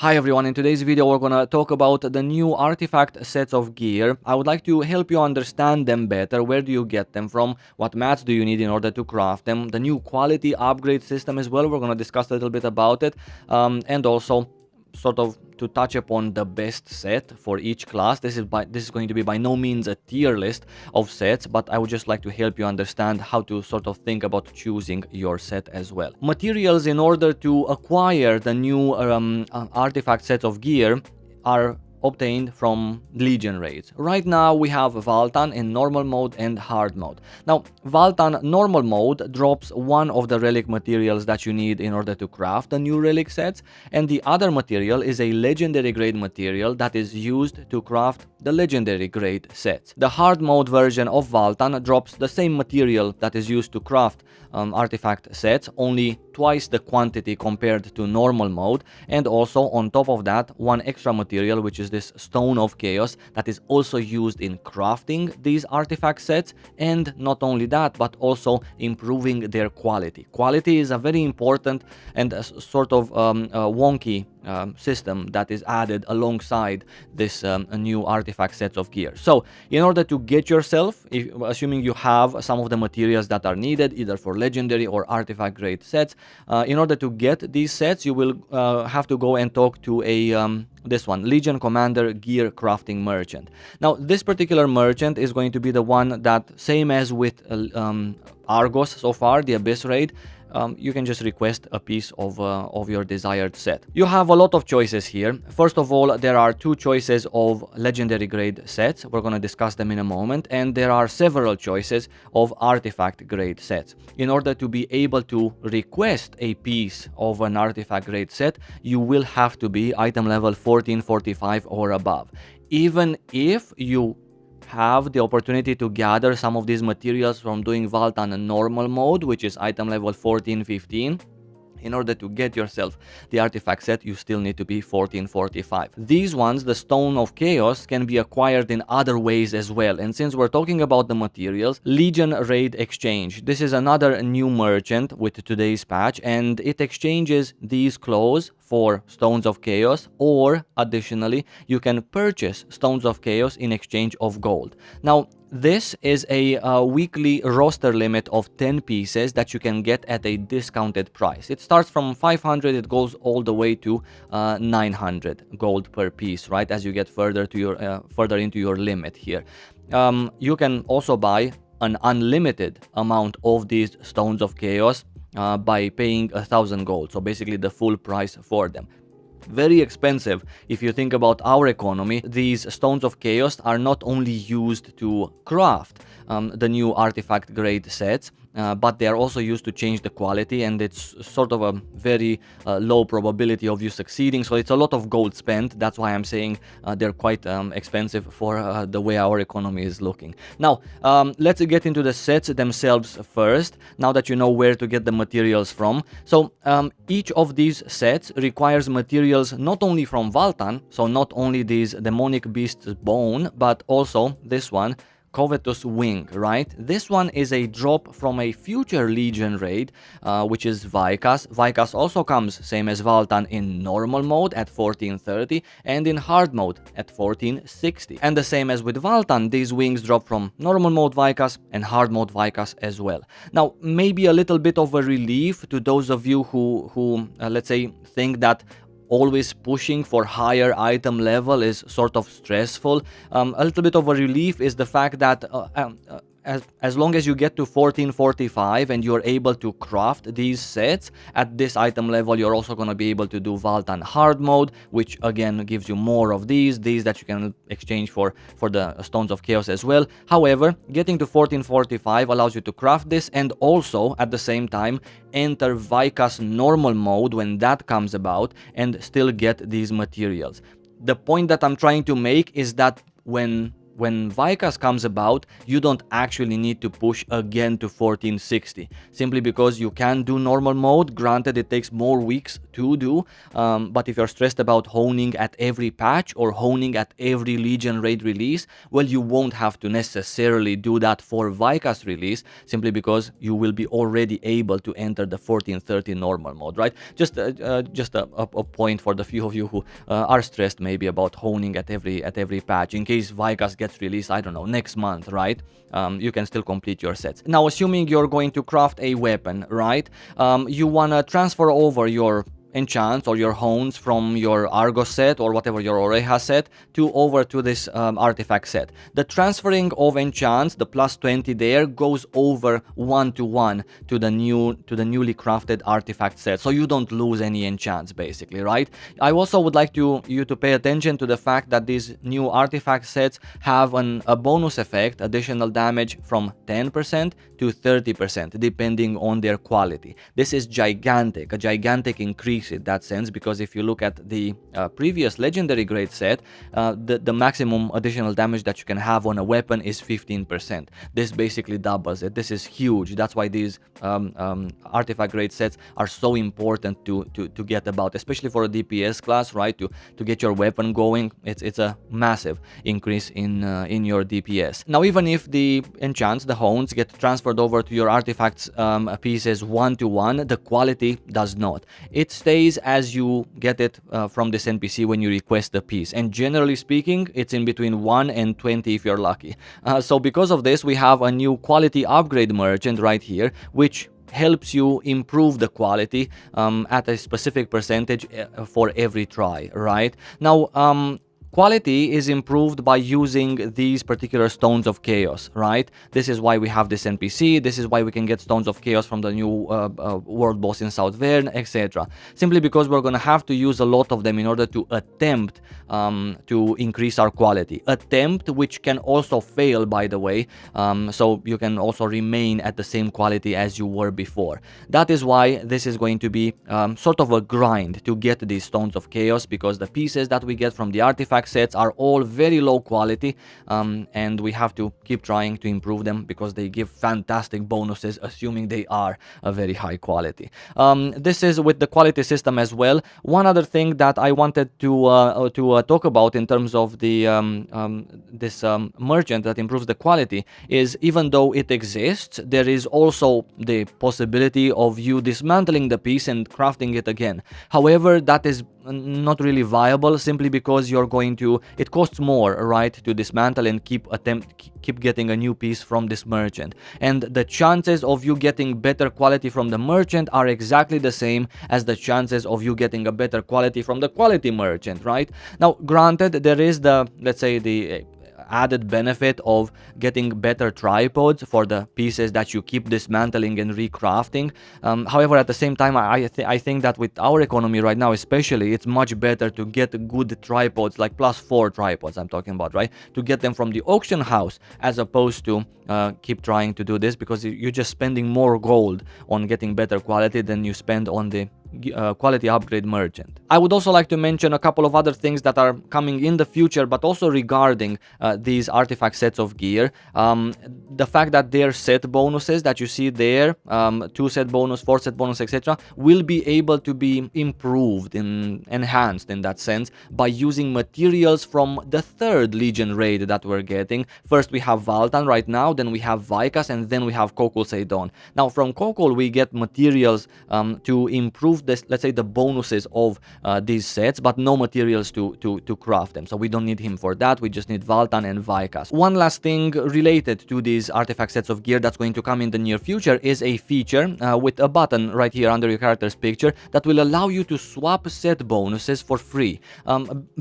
Hi everyone, in today's video we're gonna talk about the new artifact sets of gear. I would like to help you understand them better. Where do you get them from? What mats do you need in order to craft them? The new quality upgrade system as well, we're gonna discuss a little bit about it. And also sort of to touch upon the best set for each class. This is going to be by no means a tier list of sets, but I would just like to help you understand how to sort of think about choosing your set as well. Materials in order to acquire the new artifact sets of gear are obtained from Legion raids. Right now we have Valtan in normal mode and hard mode. Now Valtan normal mode drops one of the relic materials that you need in order to craft the new relic sets, and the other material is a legendary grade material that is used to craft the legendary grade sets. The hard mode version of Valtan drops the same material that is used to craft artifact sets, only twice the quantity compared to normal mode, and also on top of that one extra material, which is this Stone of Chaos, that is also used in crafting these artifact sets, and not only that but also improving their quality. Quality is a very important and a sort of wonky system that is added alongside this new artifact sets of gear. So in order to get yourself, assuming you have some of the materials that are needed either for legendary or artifact grade sets, in order to get these sets you will have to go and talk to a this one, Legion Commander Gear Crafting Merchant. Now this particular merchant is going to be the one that, same as with Argos so far, the Abyss raid, you can just request a piece of your desired set. You have a lot of choices here. First of all, there are two choices of legendary grade sets. We're going to discuss them in a moment. And there are several choices of artifact grade sets. In order to be able to request a piece of an artifact grade set, you will have to be item level 1445 or above. Even if you have the opportunity to gather some of these materials from doing Valtan in normal mode, which is item level 14-15. In order to get yourself the artifact set, you still need to be 1445. These ones, the Stone of Chaos, can be acquired in other ways as well. And since we're talking about the materials, Legion Raid Exchange. This is another new merchant with today's patch, and it exchanges these clothes for Stones of Chaos, or additionally, you can purchase Stones of Chaos in exchange of gold. Now, this is a weekly roster limit of 10 pieces that you can get at a discounted price. It starts from 500, it goes all the way to 900 gold per piece, right? As you get further to your further into your limit here. You can also buy an unlimited amount of these Stones of Chaos by paying 1,000 gold, so basically the full price for them. Very expensive if you think about our economy. These Stones of Chaos are not only used to craft the new artifact grade sets, but they are also used to change the quality, and it's sort of a very low probability of you succeeding, so it's a lot of gold spent. That's why I'm saying they're quite expensive for the way our economy is looking. Now let's get into the sets themselves first, now that you know where to get the materials from. So each of these sets requires materials not only from Valtan, so not only these Demonic Beast's Bone, but also this one, Covetous Wing, right? This one is a drop from a future Legion raid, which is Vicas. Vicas also comes, same as Valtan, in normal mode at 1430 and in hard mode at 1460. And the same as with Valtan, these wings drop from normal mode Vicas and hard mode Vicas as well. Now, maybe a little bit of a relief to those of you who let's say, think that always pushing for higher item level is sort of stressful. A little bit of a relief is the fact that as long as you get to 1445 and you're able to craft these sets at this item level, you're also going to be able to do Valtan hard mode, which again gives you more of these that you can exchange for the Stones of Chaos as well. However, getting to 1445 allows you to craft this and also at the same time enter Vicas normal mode when that comes about and still get these materials. The point that I'm trying to make is that when when Vicas comes about, you don't actually need to push again to 1460, simply because you can do normal mode. Granted, it takes more weeks to do, but if you're stressed about honing at every patch or honing at every Legion raid release, well, you won't have to necessarily do that for Vicas release, simply because you will be already able to enter the 1430 normal mode, right? Just a point for the few of you who are stressed maybe about honing at every patch, in case Vicas gets released, I don't know, next month, right? You can still complete your sets. Now, assuming you're going to craft a weapon, right? You wanna transfer over your enchants or your hones from your Argos set or whatever your Oreha set over to this artifact set. The transferring of enchants, the plus 20 there, goes over 1-to-1 to the newly crafted artifact set, so you don't lose any enchants, basically, right? I also would like you to pay attention to the fact that these new artifact sets have a bonus effect, additional damage from 10% to 30%, depending on their quality. This is gigantic, a gigantic increase in that sense, because if you look at the previous legendary grade set, the maximum additional damage that you can have on a weapon is 15%. This basically doubles it. This is huge. That's why these artifact grade sets are so important to get about, especially for a DPS class, right? To get your weapon going, it's a massive increase in your DPS. Now, even if the enchants, the hones, get transferred over to your artifacts pieces 1-to-1, the quality does not. It stays as you get it from this NPC when you request the piece, and generally speaking, it's in between 1 and 20 if you're lucky. So because of this, we have a new quality upgrade merchant right here, which helps you improve the quality at a specific percentage for every try, right? Now, quality is improved by using these particular Stones of Chaos, right? This is why we have this NPC, this is why we can get Stones of Chaos from the new world boss in South Verne, etc. Simply because we're gonna have to use a lot of them in order to attempt to increase our quality. Attempt, which can also fail, by the way, so you can also remain at the same quality as you were before. That is why this is going to be sort of a grind to get these Stones of Chaos, because the pieces that we get from the artifact sets are all very low quality, and we have to keep trying to improve them because they give fantastic bonuses, assuming they are a very high quality. This is with the quality system as well. One other thing that I wanted to talk about in terms of the this merchant that improves the quality is, even though it exists, there is also the possibility of you dismantling the piece and crafting it again. However, that is not really viable, simply because you're going to, it costs more, right, to dismantle and keep getting a new piece from this merchant, and the chances of you getting better quality from the merchant are exactly the same as the chances of you getting a better quality from the quality merchant, right? Now, granted, there is the, let's say, the added benefit of getting better tripods for the pieces that you keep dismantling and recrafting. However, at the same time, I think that with our economy right now especially, it's much better to get good tripods, like +4 tripods I'm talking about, right? To get them from the auction house, as opposed to keep trying to do this, because you're just spending more gold on getting better quality than you spend on the quality upgrade merchant. I would also like to mention a couple of other things that are coming in the future, but also regarding these artifact sets of gear. The fact that their set bonuses that you see there, 2 set bonus, 4 set bonus, etc., will be able to be improved and enhanced in that sense by using materials from the 3rd Legion raid that we're getting. First we have Valtan right now, then we have Vicas, and then we have Kokul Seidon. Now, from Kokul we get materials to improve this, let's say, the bonuses of these sets, but no materials to craft them, so we don't need him for that. We just need Valtan and Vicas. One last thing related to these artifact sets of gear that's going to come in the near future is a feature with a button right here under your character's picture that will allow you to swap set bonuses for free.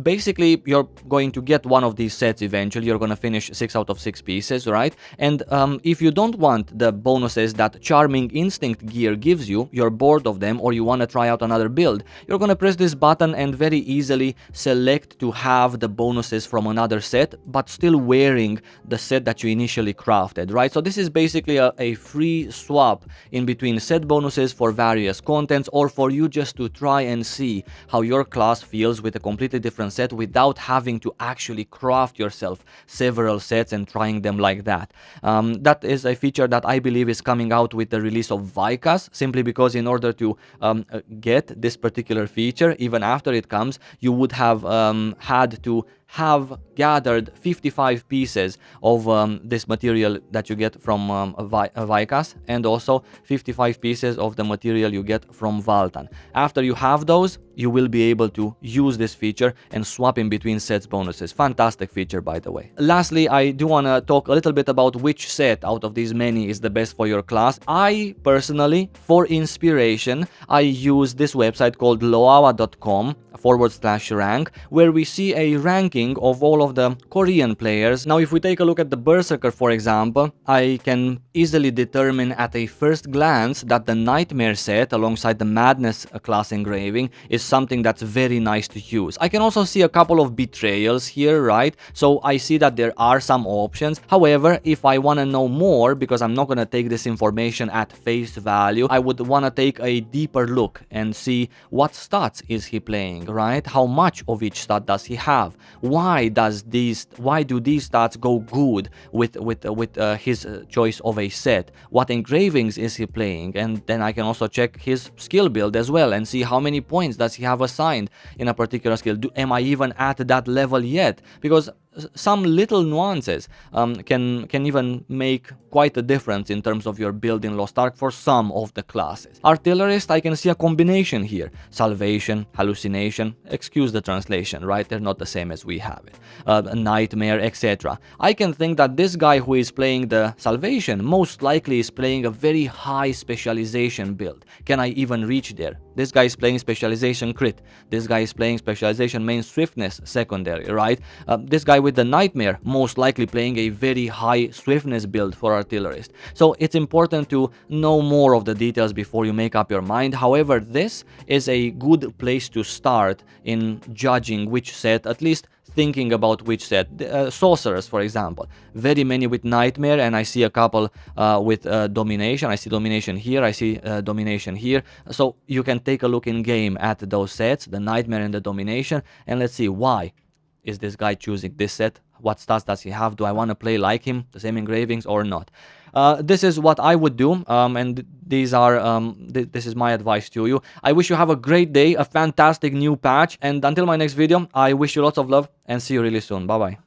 Basically, you're going to get one of these sets eventually. You're going to finish 6 out of 6 pieces, right? And if you don't want the bonuses that Charming Instinct gear gives you, you're bored of them, or you want to to try out another build, you're going to press this button and very easily select to have the bonuses from another set, but still wearing the set that you initially crafted, right? So this is basically a free swap in between set bonuses for various contents, or for you just to try and see how your class feels with a completely different set without having to actually craft yourself several sets and trying them like that. That is a feature that I believe is coming out with the release of Vicas, simply because in order to get this particular feature, even after it comes, you would have had to have gathered 55 pieces of this material that you get from Vicas, and also 55 pieces of the material you get from Valtan. After you have those, you will be able to use this feature and swap in between sets bonuses. Fantastic feature, by the way. Lastly, I do want to talk a little bit about which set out of these many is the best for your class. I personally, for inspiration, I use this website called loawa.com/rank, where we see a ranking of all of the Korean players. Now, if we take a look at the Berserker, for example, I can easily determine at a first glance that the Nightmare set alongside the Madness class engraving is something that's very nice to use. I can also see a couple of betrayals here, right? So I see that there are some options. However, if I want to know more, because I'm not going to take this information at face value, I would want to take a deeper look and see what stats is he playing, right? How much of each stat does he have? Why do these stats go good with his choice of a set? What engravings is he playing? And then I can also check his skill build as well and see how many points does he have assigned in a particular skill. Am I even at that level yet? Because some little nuances can even make quite a difference in terms of your build in Lost Ark for some of the classes. Artillerist, I can see a combination here. Salvation, Hallucination, excuse the translation, right? They're not the same as we have it. Nightmare, etc. I can think that this guy who is playing the Salvation most likely is playing a very high specialization build. Can I even reach there? This guy is playing specialization crit. This guy is playing specialization main swiftness secondary, right? This guy with the Nightmare most likely playing a very high swiftness build for Artillerist. So it's important to know more of the details before you make up your mind. However, this is a good place to start in judging which set, at least thinking about which set. Sorcerers, for example, very many with Nightmare, and I see a couple with Domination. I see Domination here, I see Domination here. So you can take a look in game at those sets, the Nightmare and the Domination, and let's see why is this guy choosing this set. What stats does he have? Do I want to play like him, the same engravings or not? This is what I would do, and these are this is my advice to you. I wish you have a great day, a fantastic new patch, and until my next video, I wish you lots of love and see you really soon. Bye bye.